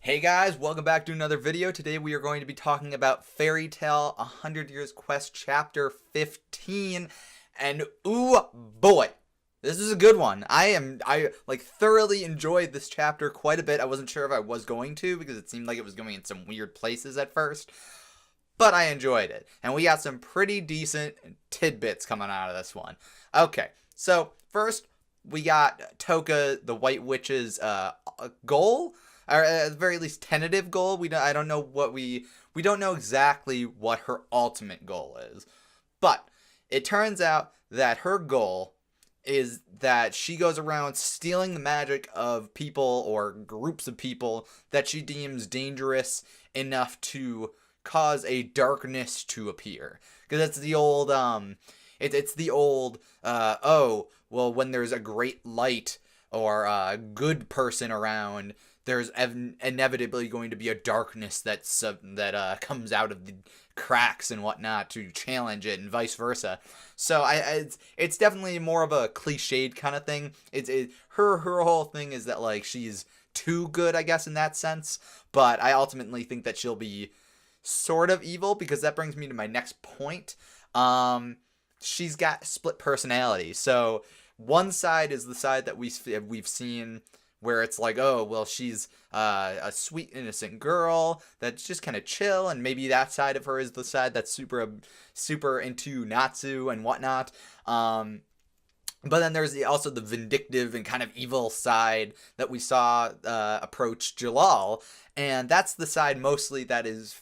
Hey guys, welcome back to another video. Today we are going to be talking about Fairy Tale 100 Years Quest Chapter 15. And ooh boy, this is a good one. I thoroughly enjoyed this chapter quite a bit. I wasn't sure if I was going to because it seemed like it was going in some weird places at first. But I enjoyed it. And we got some pretty decent tidbits coming out of this one. Okay, so first we got Toka, the White Witch's goal, or at the very least tentative goal. I don't know what we don't know exactly what her ultimate goal is, but it turns out that her goal is that she goes around stealing the magic of people or groups of people that she deems dangerous enough to cause a darkness to appear. Because it's the old it's the old oh well, when there's a great light or a good person around, there's inevitably going to be a darkness that comes out of the cracks and whatnot to challenge it, and vice versa. So it's definitely more of a cliched kind of thing. Her whole thing is that like she's too good, I guess, in that sense. But I ultimately think that she'll be sort of evil, because that brings me to my next point. She's got split personality. So one side is the side that we've seen where it's like, oh, well, she's a sweet, innocent girl that's just kind of chill, and maybe that side of her is the side that's super into Natsu and whatnot. But then there's also the vindictive and kind of evil side that we saw approach Jalal, and that's the side mostly that is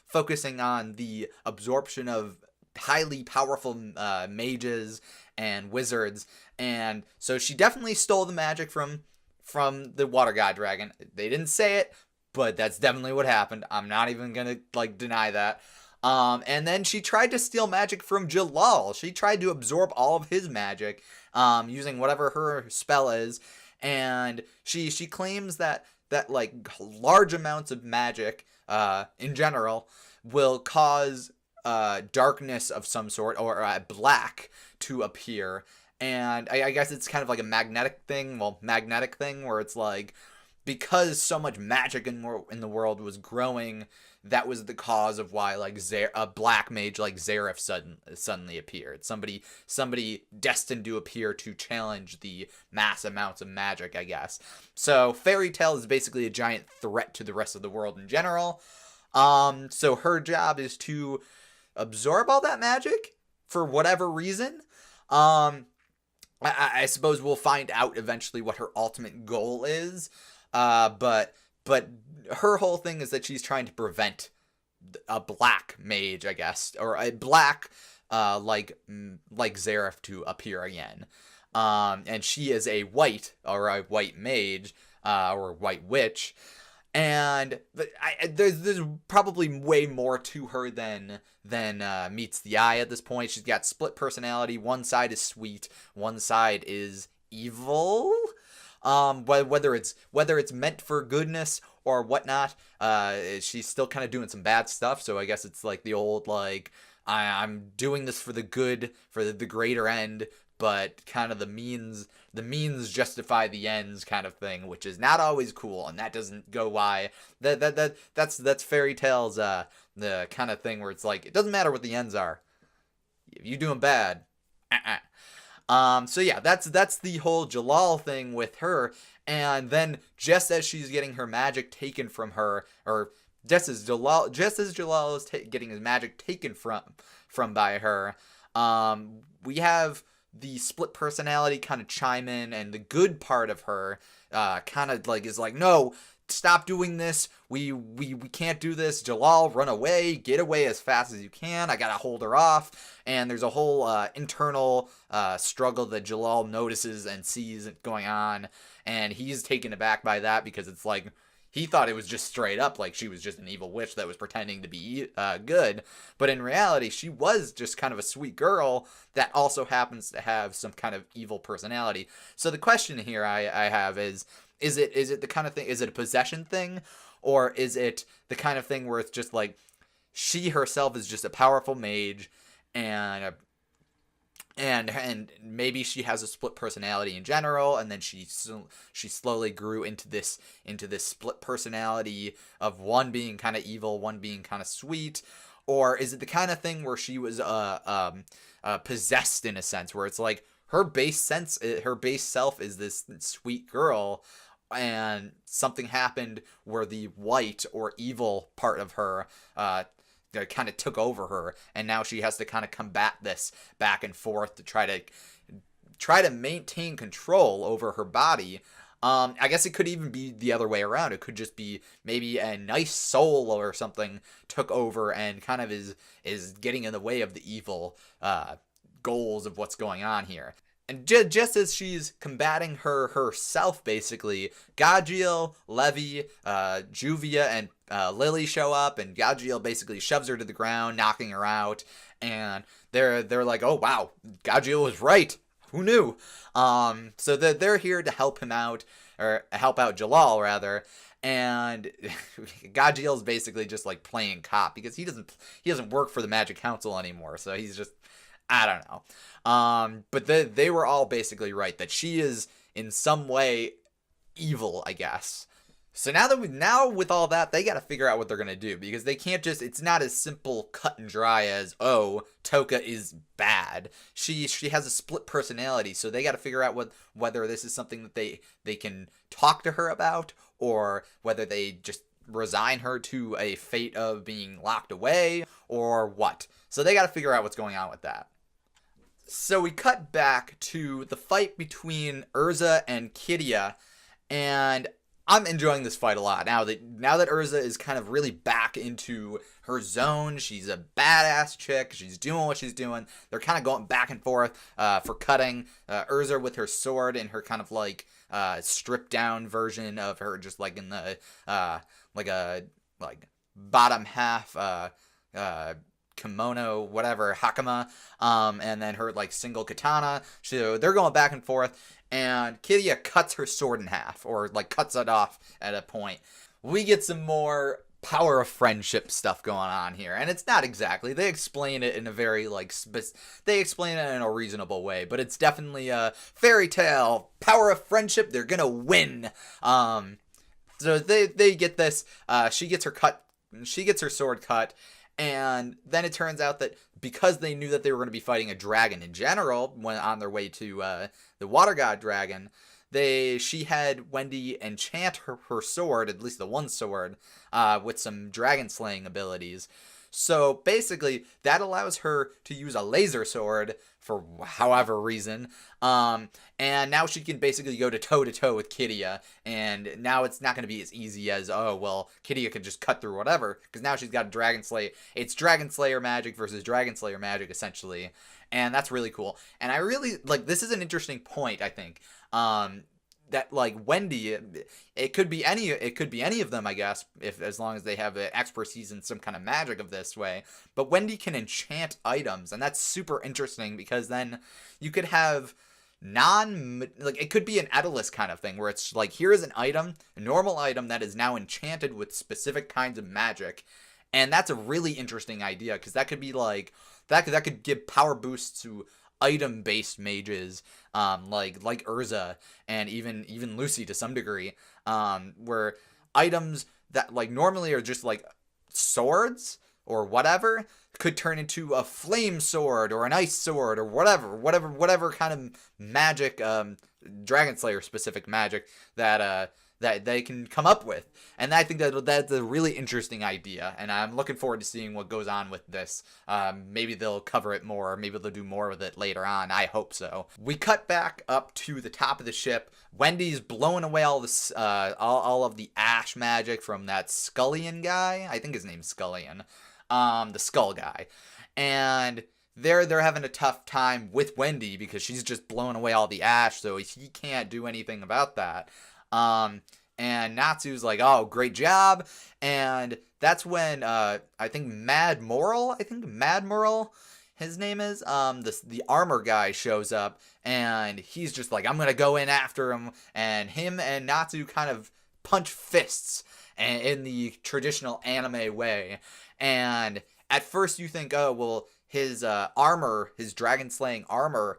focusing on the absorption of highly powerful mages and wizards. And so she definitely stole the magic from the water god dragon. They didn't say it, but that's definitely what happened. I'm not even gonna deny that. And then she tried to steal magic from Jalal. She tried to absorb all of his magic using whatever her spell is, and she claims that like large amounts of magic in general will cause darkness of some sort, or black, to appear. And I guess it's kind of like a magnetic thing where it's like, because so much magic in the world was growing, that was the cause of why a black mage like Zareth suddenly appeared. Somebody destined to appear to challenge the mass amounts of magic, I guess. So Fairy Tale is basically a giant threat to the rest of the world in general. So her job is to absorb all that magic for whatever reason. I suppose we'll find out eventually what her ultimate goal is. But her whole thing is that she's trying to prevent a black mage, I guess, or a black like Zareth to appear again. And she is a white mage or white witch. And there's probably way more to her than meets the eye at this point. She's got split personality. One side is sweet, one side is evil. Whether it's meant for goodness or whatnot, she's still kind of doing some bad stuff. So I guess it's like the old I'm doing this for the good, for the greater end, but kind of the means justify the ends kind of thing, which is not always cool, and that doesn't go why. That's Fairy Tale's the kind of thing where it's like, it doesn't matter what the ends are. If you doing bad, so yeah, that's the whole Jalal thing with her. And then just as she's getting her magic taken from her, or just as Jalal is getting his magic taken from by her, we have the split personality kind of chime in, and the good part of her kind of is like, no, stop doing this. We can't do this. Jalal, run away. Get away as fast as you can. I gotta hold her off. And there's a whole internal struggle that Jalal notices and sees going on, and he's taken aback by that, because it's like, he thought it was just straight up like she was just an evil witch that was pretending to be good. But in reality, she was just kind of a sweet girl that also happens to have some kind of evil personality. So the question here I have is it the kind of thing, is it a possession thing? Or is it the kind of thing where it's just like she herself is just a powerful mage, and and maybe she has a split personality in general, and then she slowly grew into this split personality of one being kind of evil, one being kind of sweet. Or is it the kind of thing where she was possessed in a sense, where it's like her base self is this sweet girl, and something happened where the white or evil part of her kind of took over her, and now she has to kind of combat this back and forth to try to maintain control over her body. I guess it could even be the other way around. It could just be maybe a nice soul or something took over and kind of is getting in the way of the evil goals of what's going on here. And just as she's combating herself, basically, Gajiel, Levi, Juvia, and Lily show up, and Gajiel basically shoves her to the ground, knocking her out. And they're like, oh wow, Gajiel was right. Who knew? So they're here to help him out, or help out Jalal rather. And Gajiel's basically just like playing cop because he doesn't work for the Magic Council anymore. So he's just, I don't know. But they were all basically right that she is in some way evil, I guess. So now with all that, they got to figure out what they're going to do, because they can't just, it's not as simple cut and dry as, oh, Toka is bad. She has a split personality, so they got to figure out whether this is something that they can talk to her about, or whether they just resign her to a fate of being locked away, or what. So they got to figure out what's going on with that. So we cut back to the fight between Urza and Kidia, and I'm enjoying this fight a lot. Now that Urza is kind of really back into her zone, she's a badass chick, she's doing what she's doing. They're kind of going back and forth for cutting. Urza with her sword and her kind of like stripped down version of her, just like in the like bottom half kimono, whatever, hakama, and then her like single katana. So they're going back and forth, and Kidia cuts her sword in half, or like cuts it off at a point. We get some more power of friendship stuff going on here, and it's not exactly, they explain it in a very like they explain it in a reasonable way, but it's definitely a fairy tale power of friendship. They're gonna win. So they get this. She gets her sword cut. And then it turns out that because they knew that they were going to be fighting a dragon in general when on their way to the water god dragon, she had Wendy enchant her sword, at least the one sword, with some dragon slaying abilities. So basically, that allows her to use a laser sword for however reason. And now she can basically go toe-to-toe with Kidia. And now it's not going to be as easy as, oh, well, Kidia can just cut through whatever. Because now she's got a Dragon Slayer. It's Dragon Slayer magic versus Dragon Slayer magic, essentially. And that's really cool. And I really, like, this is an interesting point, I think. That like Wendy, it could be any of them, I guess, as long as they have expertise in some kind of magic of this way. But Wendy can enchant items, and that's super interesting, because then you could have it could be an Edalus kind of thing, where it's like, here is an item, a normal item that is now enchanted with specific kinds of magic. And that's a really interesting idea, because that could be like that could give power boosts to item-based mages, like Urza, and even Lucy to some degree, where items that like normally are just like swords or whatever could turn into a flame sword or an ice sword or whatever kind of magic, Dragon Slayer specific magic that they can come up with. And I think that's a really interesting idea, and I'm looking forward to seeing what goes on with this. Maybe they'll cover it more, maybe they'll do more with it later on. I hope so. We cut back up to the top of the ship. Wendy's blowing away all this, all of the ash magic from that Scullion guy. I think his name's Scullion. The Skull guy. And they're having a tough time with Wendy because she's just blowing away all the ash, so he can't do anything about that. And Natsu's like, oh, great job. And that's when, I think Mad Morel, his name is, the armor guy shows up, and he's just like, I'm gonna go in after him. And him and Natsu kind of punch fists in the traditional anime way. And at first you think, oh, well, his armor, his dragon slaying armor,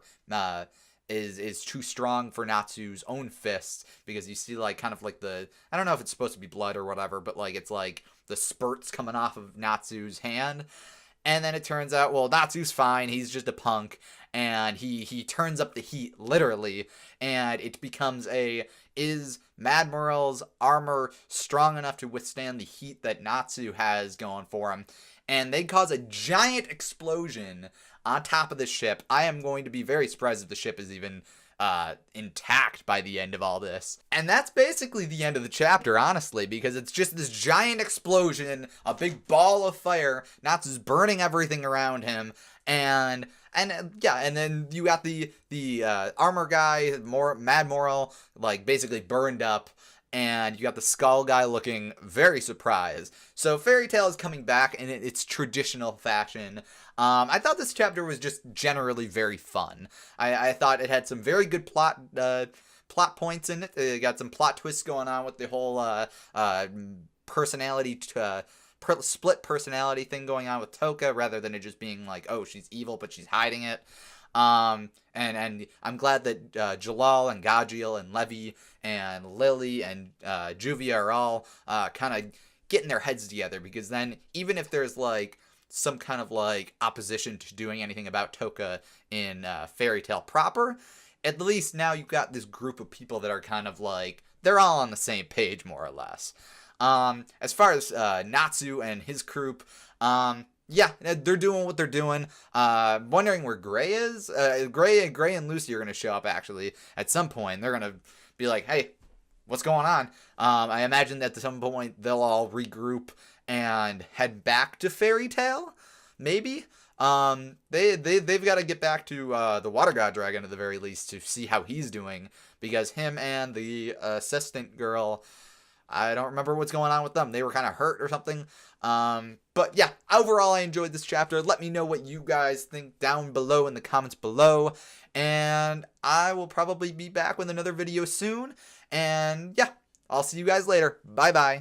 is too strong for Natsu's own fists, because you see like kind of like I don't know if it's supposed to be blood or whatever, but like it's like the spurts coming off of Natsu's hand. And then it turns out, well, Natsu's fine. He's just a punk. And he turns up the heat, literally. And it becomes is Mad Morels' armor strong enough to withstand the heat that Natsu has going for him? And they cause a giant explosion on top of the ship. I am going to be very surprised if the ship is even intact by the end of all this. And that's basically the end of the chapter, honestly, because it's just this giant explosion, a big ball of fire. Natsu's burning everything around him, and then you got the armor guy, Mad Morel, like basically burned up. And you got the skull guy looking very surprised. So Fairy Tail is coming back in its traditional fashion. I thought this chapter was just generally very fun. I thought it had some very good plot points in it. It got some plot twists going on with the whole personality split personality thing going on with Toka, rather than it just being like, oh, she's evil but she's hiding it. And I'm glad that Jalal and Gajiel and Levi and Lily and Juvia are all kind of getting their heads together, because then even if there's like some kind of like opposition to doing anything about Toka in Fairy Tail proper, at least now you've got this group of people that are kind of like, they're all on the same page, more or less. As far as Natsu and his group, yeah, they're doing what they're doing. Wondering where Gray is. Gray and Lucy are going to show up, actually, at some point. They're going to be like, hey, what's going on? I imagine that at some point they'll all regroup and head back to Fairy Tail, maybe. They've got to get back to the Water God Dragon at the very least to see how he's doing, because him and the assistant girl, I don't remember what's going on with them. They were kind of hurt or something. But yeah, overall I enjoyed this chapter. Let me know what you guys think down below in the comments below. And I will probably be back with another video soon. And yeah, I'll see you guys later. Bye bye.